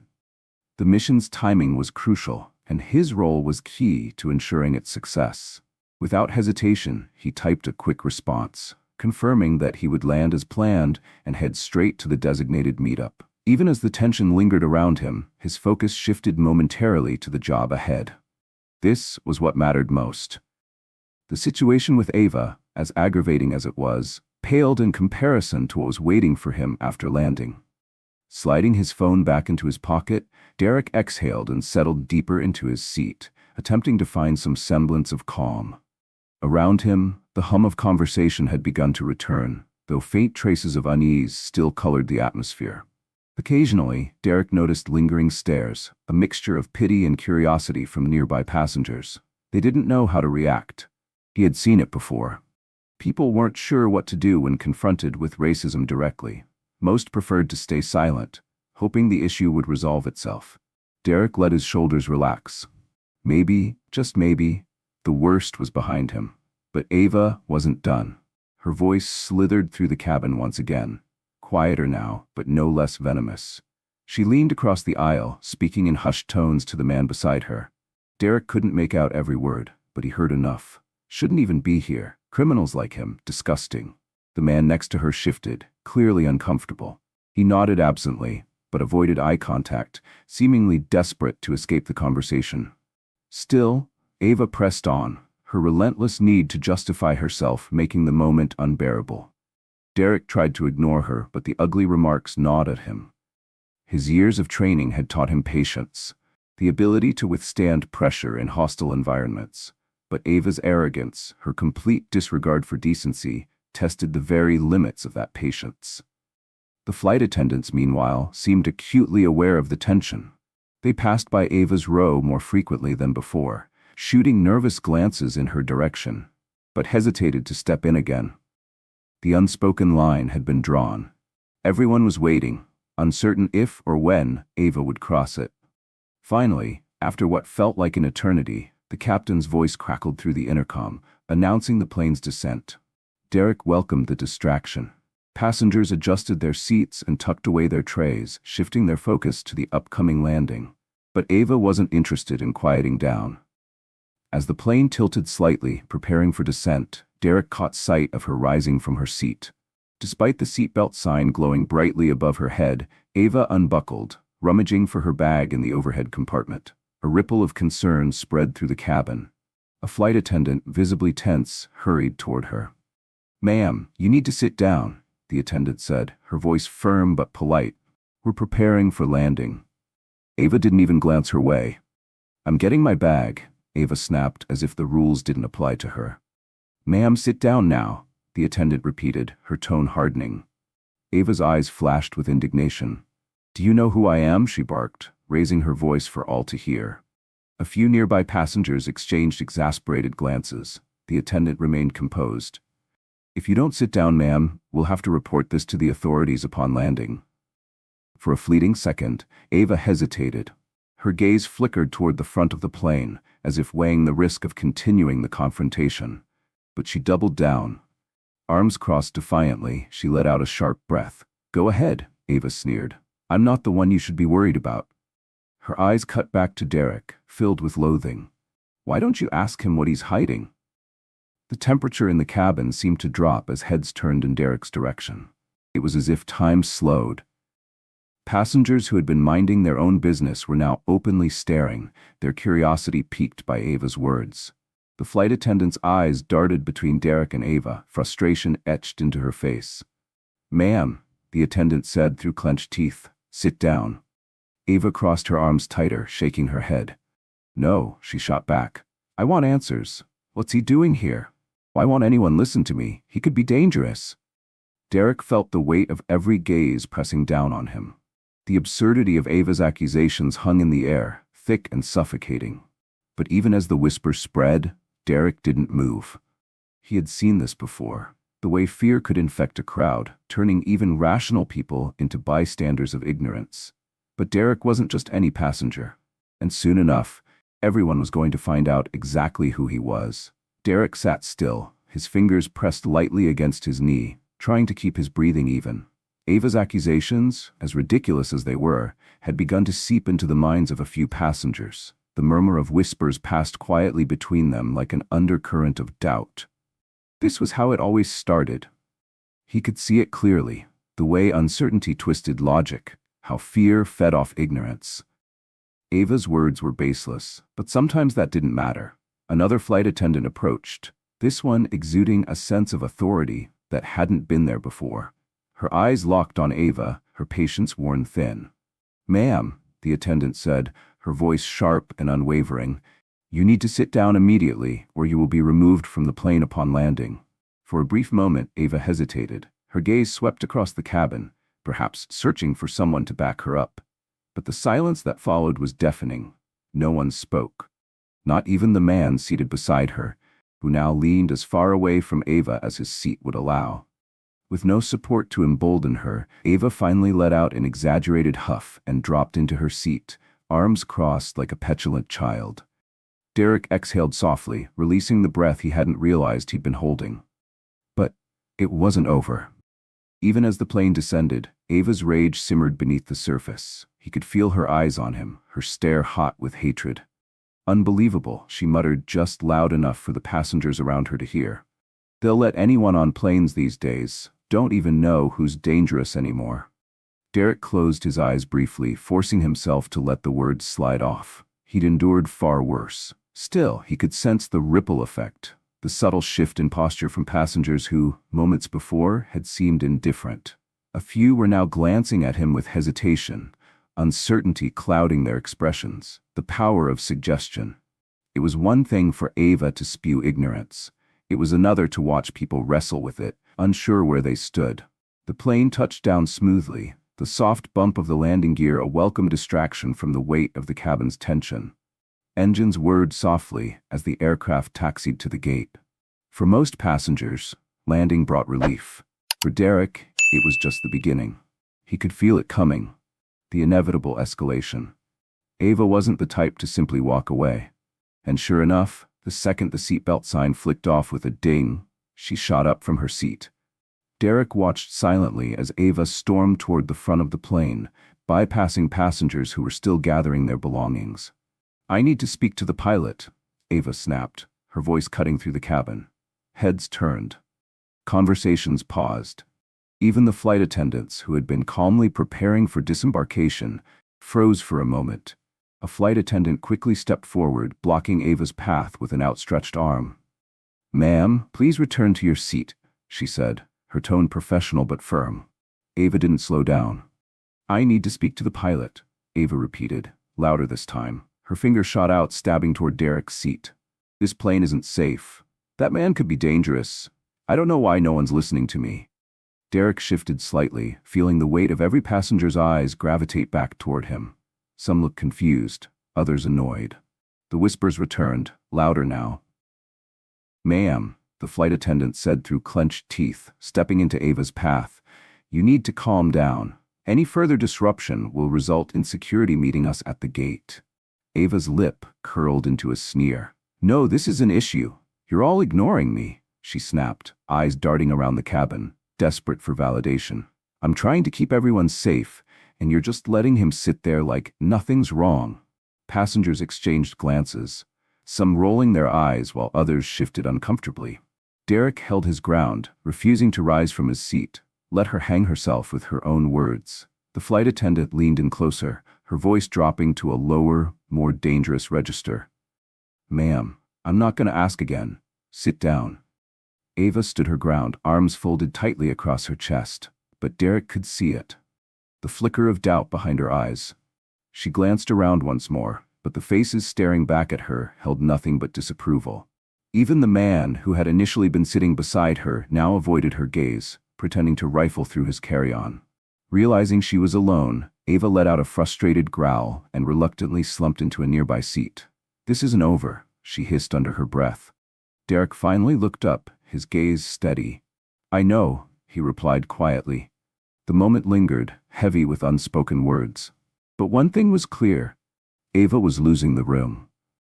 The mission's timing was crucial, and his role was key to ensuring its success. Without hesitation, he typed a quick response, confirming that he would land as planned and head straight to the designated meetup. Even as the tension lingered around him, his focus shifted momentarily to the job ahead. This was what mattered most. The situation with Ava, as aggravating as it was, paled in comparison to what was waiting for him after landing. Sliding his phone back into his pocket, Derek exhaled and settled deeper into his seat, attempting to find some semblance of calm. Around him, the hum of conversation had begun to return, though faint traces of unease still colored the atmosphere. Occasionally, Derek noticed lingering stares, a mixture of pity and curiosity from nearby passengers. They didn't know how to react. He had seen it before. People weren't sure what to do when confronted with racism directly. Most preferred to stay silent, hoping the issue would resolve itself. Derek let his shoulders relax. Maybe, just maybe, the worst was behind him. But Ava wasn't done. Her voice slithered through the cabin once again, quieter now, but no less venomous. She leaned across the aisle, speaking in hushed tones to the man beside her. Derek couldn't make out every word, but he heard enough. Shouldn't even be here. Criminals like him, disgusting. The man next to her shifted, clearly uncomfortable. He nodded absently, but avoided eye contact, seemingly desperate to escape the conversation. Still, Ava pressed on, her relentless need to justify herself making the moment unbearable. Derek tried to ignore her, but the ugly remarks gnawed at him. His years of training had taught him patience, the ability to withstand pressure in hostile environments. But Ava's arrogance, her complete disregard for decency, tested the very limits of that patience. The flight attendants, meanwhile, seemed acutely aware of the tension. They passed by Ava's row more frequently than before, shooting nervous glances in her direction, but hesitated to step in again. The unspoken line had been drawn. Everyone was waiting, uncertain if or when Ava would cross it. Finally, after what felt like an eternity, the captain's voice crackled through the intercom, announcing the plane's descent. Derek welcomed the distraction. Passengers adjusted their seats and tucked away their trays, shifting their focus to the upcoming landing. But Ava wasn't interested in quieting down. As the plane tilted slightly, preparing for descent, Derek caught sight of her rising from her seat. Despite the seatbelt sign glowing brightly above her head, Ava unbuckled, rummaging for her bag in the overhead compartment. A ripple of concern spread through the cabin. A flight attendant, visibly tense, hurried toward her. "Ma'am, you need to sit down," the attendant said, her voice firm but polite. "We're preparing for landing." Ava didn't even glance her way. "I'm getting my bag," Ava snapped as if the rules didn't apply to her. "Ma'am, sit down now," the attendant repeated, her tone hardening. Ava's eyes flashed with indignation. "Do you know who I am?" she barked, raising her voice for all to hear. A few nearby passengers exchanged exasperated glances. The attendant remained composed. "If you don't sit down, ma'am, we'll have to report this to the authorities upon landing." For a fleeting second, Ava hesitated. Her gaze flickered toward the front of the plane, as if weighing the risk of continuing the confrontation. But she doubled down. Arms crossed defiantly, she let out a sharp breath. "Go ahead," Ava sneered. "I'm not the one you should be worried about." Her eyes cut back to Derek, filled with loathing. "Why don't you ask him what he's hiding?" The temperature in the cabin seemed to drop as heads turned in Derek's direction. It was as if time slowed. Passengers who had been minding their own business were now openly staring, their curiosity piqued by Ava's words. The flight attendant's eyes darted between Derek and Ava, frustration etched into her face. "Ma'am," the attendant said through clenched teeth, "sit down." Ava crossed her arms tighter, shaking her head. "No," she shot back. "I want answers. What's he doing here? Why won't anyone listen to me? He could be dangerous." Derek felt the weight of every gaze pressing down on him. The absurdity of Ava's accusations hung in the air, thick and suffocating. But even as the whisper spread, Derek didn't move. He had seen this before, the way fear could infect a crowd, turning even rational people into bystanders of ignorance. But Derek wasn't just any passenger. And soon enough, everyone was going to find out exactly who he was. Derek sat still, his fingers pressed lightly against his knee, trying to keep his breathing even. Ava's accusations, as ridiculous as they were, had begun to seep into the minds of a few passengers. The murmur of whispers passed quietly between them like an undercurrent of doubt. This was how it always started. He could see it clearly, the way uncertainty twisted logic, how fear fed off ignorance. Ava's words were baseless, but sometimes that didn't matter. Another flight attendant approached, this one exuding a sense of authority that hadn't been there before. Her eyes locked on Ava, her patience worn thin. "Ma'am," the attendant said, her voice sharp and unwavering, "you need to sit down immediately, or you will be removed from the plane upon landing." For a brief moment, Ava hesitated. Her gaze swept across the cabin, perhaps searching for someone to back her up. But the silence that followed was deafening. No one spoke. Not even the man seated beside her, who now leaned as far away from Ava as his seat would allow. With no support to embolden her, Ava finally let out an exaggerated huff and dropped into her seat, arms crossed like a petulant child. Derek exhaled softly, releasing the breath he hadn't realized he'd been holding. But it wasn't over. Even as the plane descended, Ava's rage simmered beneath the surface. He could feel her eyes on him, her stare hot with hatred. "Unbelievable," she muttered just loud enough for the passengers around her to hear. "They'll let anyone on planes these days. Don't even know who's dangerous anymore." Derek closed his eyes briefly, forcing himself to let the words slide off. He'd endured far worse. Still, he could sense the ripple effect, the subtle shift in posture from passengers who, moments before, had seemed indifferent. A few were now glancing at him with hesitation, uncertainty clouding their expressions. The power of suggestion. It was one thing for Ava to spew ignorance. It was another to watch people wrestle with it, unsure where they stood. The plane touched down smoothly, the soft bump of the landing gear a welcome distraction from the weight of the cabin's tension. Engines whirred softly as the aircraft taxied to the gate. For most passengers, landing brought relief. For Derek, it was just the beginning. He could feel it coming, the inevitable escalation. Ava wasn't the type to simply walk away. And sure enough, the second the seatbelt sign flicked off with a ding, she shot up from her seat. Derek watched silently as Ava stormed toward the front of the plane, bypassing passengers who were still gathering their belongings. "I need to speak to the pilot," Ava snapped, her voice cutting through the cabin. Heads turned. Conversations paused. Even the flight attendants, who had been calmly preparing for disembarkation, froze for a moment. A flight attendant quickly stepped forward, blocking Ava's path with an outstretched arm. "Ma'am, please return to your seat," she said, her tone professional but firm. Ava didn't slow down. "I need to speak to the pilot," Ava repeated, louder this time. Her finger shot out, stabbing toward Derek's seat. "This plane isn't safe. That man could be dangerous. I don't know why no one's listening to me." Derek shifted slightly, feeling the weight of every passenger's eyes gravitate back toward him. Some looked confused, others annoyed. The whispers returned, louder now. "Ma'am," the flight attendant said through clenched teeth, stepping into Ava's path, "you need to calm down. Any further disruption will result in security meeting us at the gate." Ava's lip curled into a sneer. "No, this is an issue. You're all ignoring me," she snapped, eyes darting around the cabin, desperate for validation. "I'm trying to keep everyone safe, and you're just letting him sit there like nothing's wrong." Passengers exchanged glances, some rolling their eyes while others shifted uncomfortably. Derek held his ground, refusing to rise from his seat, let her hang herself with her own words. The flight attendant leaned in closer, her voice dropping to a lower, more dangerous register. "Ma'am, I'm not going to ask again. Sit down." Ava stood her ground, arms folded tightly across her chest, but Derek could see it. The flicker of doubt behind her eyes. She glanced around once more, but the faces staring back at her held nothing but disapproval. Even the man who had initially been sitting beside her now avoided her gaze, pretending to rifle through his carry-on. Realizing she was alone, Ava let out a frustrated growl and reluctantly slumped into a nearby seat. "This isn't over," she hissed under her breath. Derek finally looked up, his gaze steady. "I know," he replied quietly. The moment lingered, heavy with unspoken words. But one thing was clear. Ava was losing the room.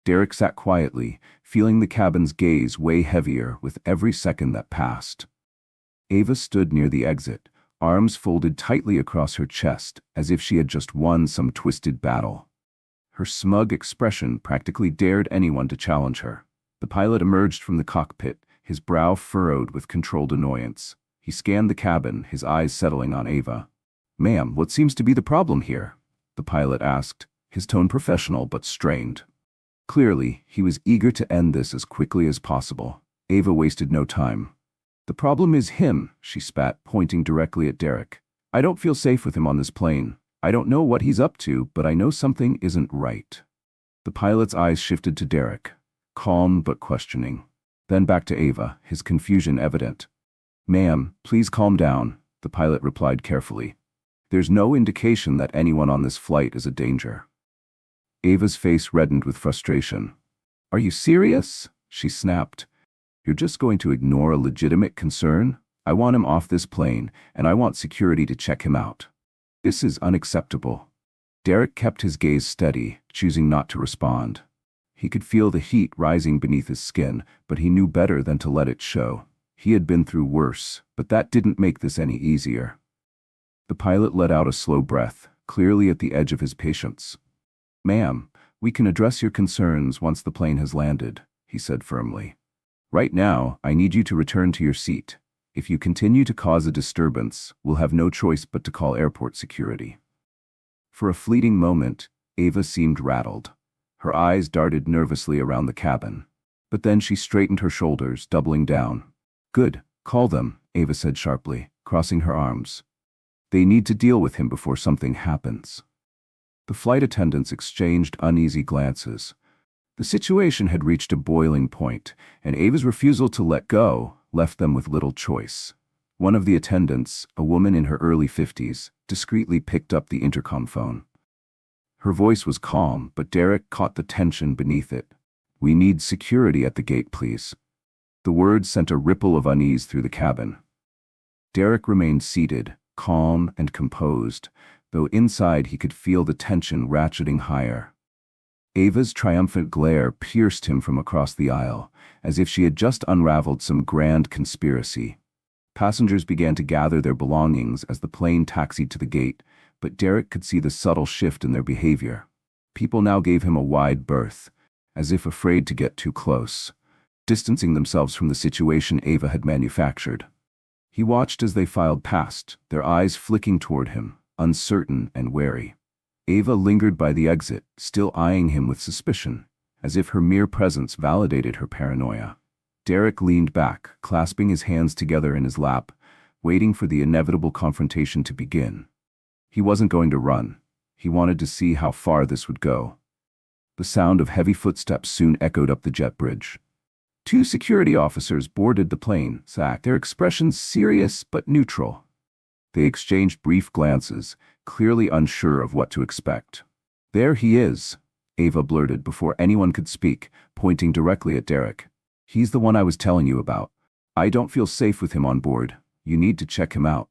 Derek sat quietly, feeling the cabin's gaze weigh heavier with every second that passed. Ava stood near the exit, arms folded tightly across her chest as if she had just won some twisted battle. Her smug expression practically dared anyone to challenge her. The pilot emerged from the cockpit, his brow furrowed with controlled annoyance. He scanned the cabin, his eyes settling on Ava. "Ma'am, what seems to be the problem here?" the pilot asked, his tone professional but strained. Clearly, he was eager to end this as quickly as possible. Ava wasted no time. "The problem is him," she spat, pointing directly at Derek. "I don't feel safe with him on this plane. I don't know what he's up to, but I know something isn't right." The pilot's eyes shifted to Derek, calm but questioning. Then back to Ava, his confusion evident. "Ma'am, please calm down," the pilot replied carefully. "There's no indication that anyone on this flight is a danger." Ava's face reddened with frustration. "Are you serious?" she snapped. You're just going to ignore a legitimate concern? I want him off this plane, and I want security to check him out. This is unacceptable. Derek kept his gaze steady, choosing not to respond. He could feel the heat rising beneath his skin, but he knew better than to let it show. He had been through worse, but that didn't make this any easier. The pilot let out a slow breath, clearly at the edge of his patience. "Ma'am, we can address your concerns once the plane has landed," he said firmly. "Right now, I need you to return to your seat. If you continue to cause a disturbance, we'll have no choice but to call airport security." For a fleeting moment, Ava seemed rattled. Her eyes darted nervously around the cabin. But then she straightened her shoulders, doubling down. "Good, call them," Ava said sharply, crossing her arms. "They need to deal with him before something happens." The flight attendants exchanged uneasy glances. The situation had reached a boiling point, and Ava's refusal to let go left them with little choice. One of the attendants, a woman in her early 50s, discreetly picked up the intercom phone. Her voice was calm, but Derek caught the tension beneath it. "We need security at the gate, please." The words sent a ripple of unease through the cabin. Derek remained seated, calm and composed, though inside he could feel the tension ratcheting higher. Ava's triumphant glare pierced him from across the aisle, as if she had just unraveled some grand conspiracy. Passengers began to gather their belongings as the plane taxied to the gate, but Derek could see the subtle shift in their behavior. People now gave him a wide berth, as if afraid to get too close, distancing themselves from the situation Ava had manufactured. He watched as they filed past, their eyes flicking toward him, uncertain and wary. Ava lingered by the exit, still eyeing him with suspicion, as if her mere presence validated her paranoia. Derek leaned back, clasping his hands together in his lap, waiting for the inevitable confrontation to begin. He wasn't going to run. He wanted to see how far this would go. The sound of heavy footsteps soon echoed up the jet bridge. Two security officers boarded the plane, their expressions serious but neutral. They exchanged brief glances, clearly unsure of what to expect. "There he is," Ava blurted before anyone could speak, pointing directly at Derek. "He's the one I was telling you about. I don't feel safe with him on board. You need to check him out."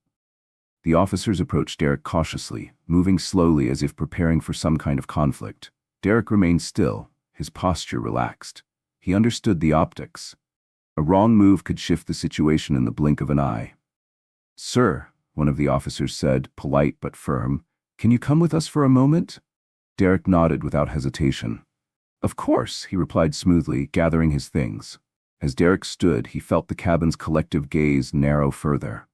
The officers approached Derek cautiously, moving slowly as if preparing for some kind of conflict. Derek remained still, his posture relaxed. He understood the optics. A wrong move could shift the situation in the blink of an eye. "Sir," one of the officers said, polite but firm, "can you come with us for a moment?" Derek nodded without hesitation. "Of course," he replied smoothly, gathering his things. As Derek stood, he felt the cabin's collective gaze narrow further.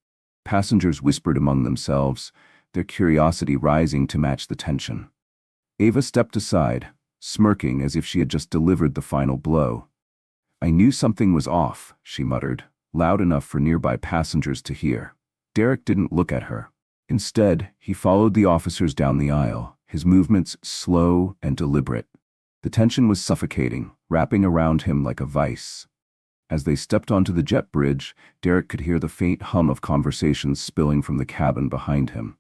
Passengers whispered among themselves, their curiosity rising to match the tension. Ava stepped aside, smirking as if she had just delivered the final blow. "I knew something was off," she muttered, loud enough for nearby passengers to hear. Derek didn't look at her. Instead, he followed the officers down the aisle, his movements slow and deliberate. The tension was suffocating, wrapping around him like a vice. As they stepped onto the jet bridge, Derek could hear the faint hum of conversations spilling from the cabin behind him.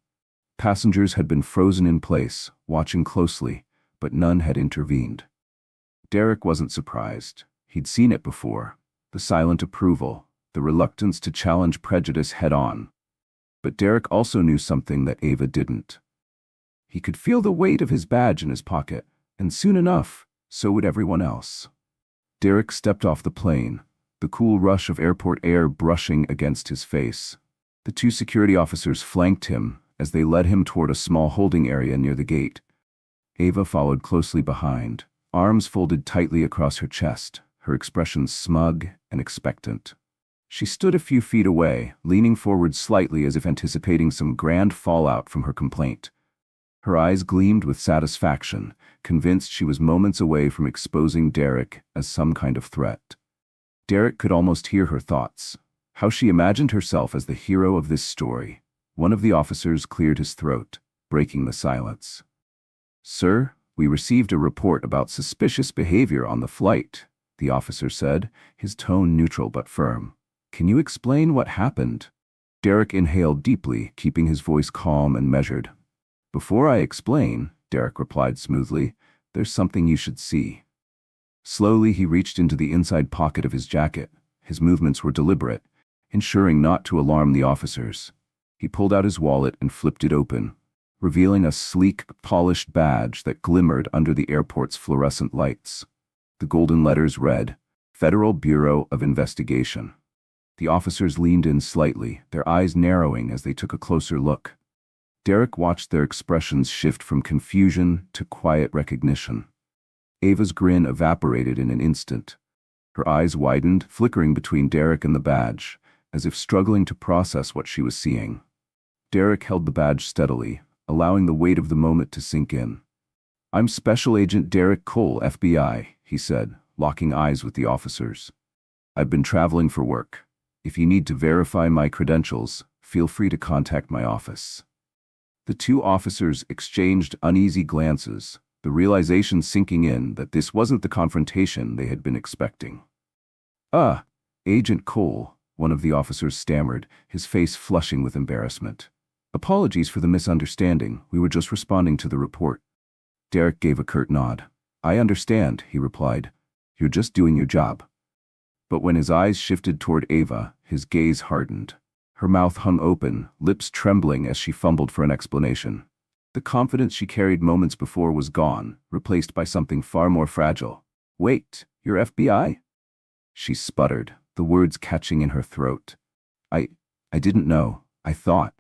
Passengers had been frozen in place, watching closely, but none had intervened. Derek wasn't surprised. He'd seen it before. The silent approval, the reluctance to challenge prejudice head-on. But Derek also knew something that Ava didn't. He could feel the weight of his badge in his pocket, and soon enough, so would everyone else. Derek stepped off the plane, the cool rush of airport air brushing against his face. The two security officers flanked him as they led him toward a small holding area near the gate. Ava followed closely behind, arms folded tightly across her chest, her expression smug and expectant. She stood a few feet away, leaning forward slightly as if anticipating some grand fallout from her complaint. Her eyes gleamed with satisfaction, convinced she was moments away from exposing Derek as some kind of threat. Derek could almost hear her thoughts, how she imagined herself as the hero of this story. One of the officers cleared his throat, breaking the silence. "Sir, we received a report about suspicious behavior on the flight," the officer said, his tone neutral but firm. "Can you explain what happened?" Derek inhaled deeply, keeping his voice calm and measured. "Before I explain," Derek replied smoothly, "there's something you should see." Slowly he reached into the inside pocket of his jacket, His movements were deliberate, ensuring not to alarm the officers. He pulled out his wallet and flipped it open, revealing a sleek, polished badge that glimmered under the airport's fluorescent lights. The golden letters read, Federal Bureau of Investigation. The officers leaned in slightly, their eyes narrowing as they took a closer look. Derek watched their expressions shift from confusion to quiet recognition. Ava's grin evaporated in an instant. Her eyes widened, flickering between Derek and the badge, as if struggling to process what she was seeing. Derek held the badge steadily, allowing the weight of the moment to sink in. "I'm Special Agent Derek Cole, FBI," he said, locking eyes with the officers. "I've been traveling for work. If you need to verify my credentials, feel free to contact my office." The two officers exchanged uneasy glances, the realization sinking in that this wasn't the confrontation they had been expecting. Agent Cole," one of the officers stammered, his face flushing with embarrassment. "Apologies for the misunderstanding. We were just responding to the report." Derek gave a curt nod. "I understand," he replied. "You're just doing your job." But when his eyes shifted toward Ava, his gaze hardened. Her mouth hung open, lips trembling as she fumbled for an explanation. The confidence she carried moments before was gone, replaced by something far more fragile. "Wait, you're FBI?" She sputtered, the words catching in her throat. I didn't know. I thought."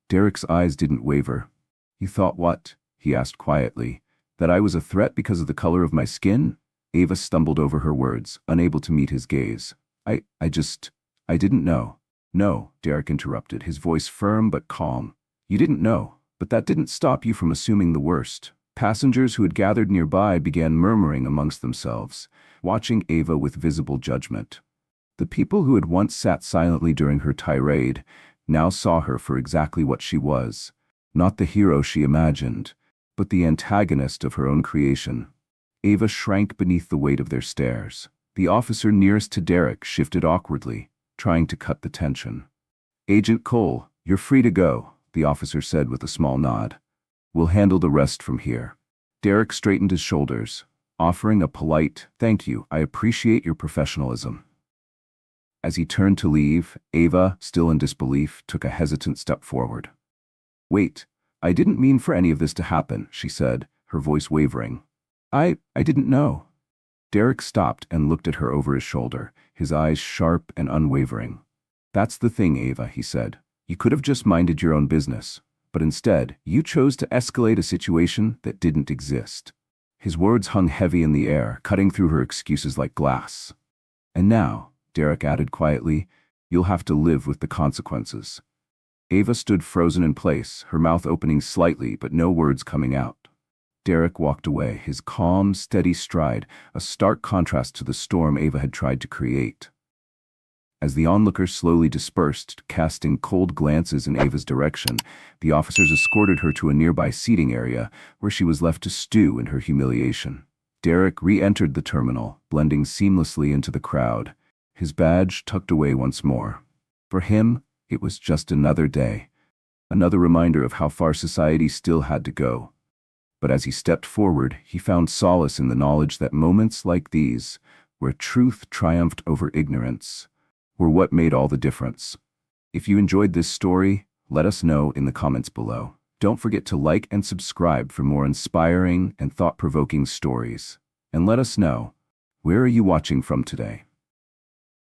Derek's eyes didn't waver. "You thought what?" he asked quietly. "That I was a threat because of the color of my skin?" Ava stumbled over her words, unable to meet his gaze. I didn't know." "No," Derek interrupted, his voice firm but calm. "You didn't know, but that didn't stop you from assuming the worst." Passengers who had gathered nearby began murmuring amongst themselves, watching Ava with visible judgment. The people who had once sat silently during her tirade now saw her for exactly what she was, not the hero she imagined, but the antagonist of her own creation. Ava shrank beneath the weight of their stares. The officer nearest to Derek shifted awkwardly, trying to cut the tension. "Agent Cole, you're free to go," the officer said with a small nod. "We'll handle the rest from here." Derek straightened his shoulders, offering a polite, "Thank you, I appreciate your professionalism." As he turned to leave, Ava, still in disbelief, took a hesitant step forward. "Wait, I didn't mean for any of this to happen," she said, her voice wavering. I didn't know." Derek stopped and looked at her over his shoulder, his eyes sharp and unwavering. "That's the thing, Ava," he said. "You could have just minded your own business, but instead, you chose to escalate a situation that didn't exist." His words hung heavy in the air, cutting through her excuses like glass. "And now," Derek added quietly, "you'll have to live with the consequences." Ava stood frozen in place, her mouth opening slightly but no words coming out. Derek walked away, his calm, steady stride a stark contrast to the storm Ava had tried to create. As the onlookers slowly dispersed, casting cold glances in Ava's direction, the officers escorted her to a nearby seating area where she was left to stew in her humiliation. Derek re-entered the terminal, blending seamlessly into the crowd, his badge tucked away once more. For him, it was just another day, another reminder of how far society still had to go. But as he stepped forward, he found solace in the knowledge that moments like these, where truth triumphed over ignorance, were what made all the difference. If you enjoyed this story, let us know in the comments below. Don't forget to like and subscribe for more inspiring and thought-provoking stories. And let us know, where are you watching from today?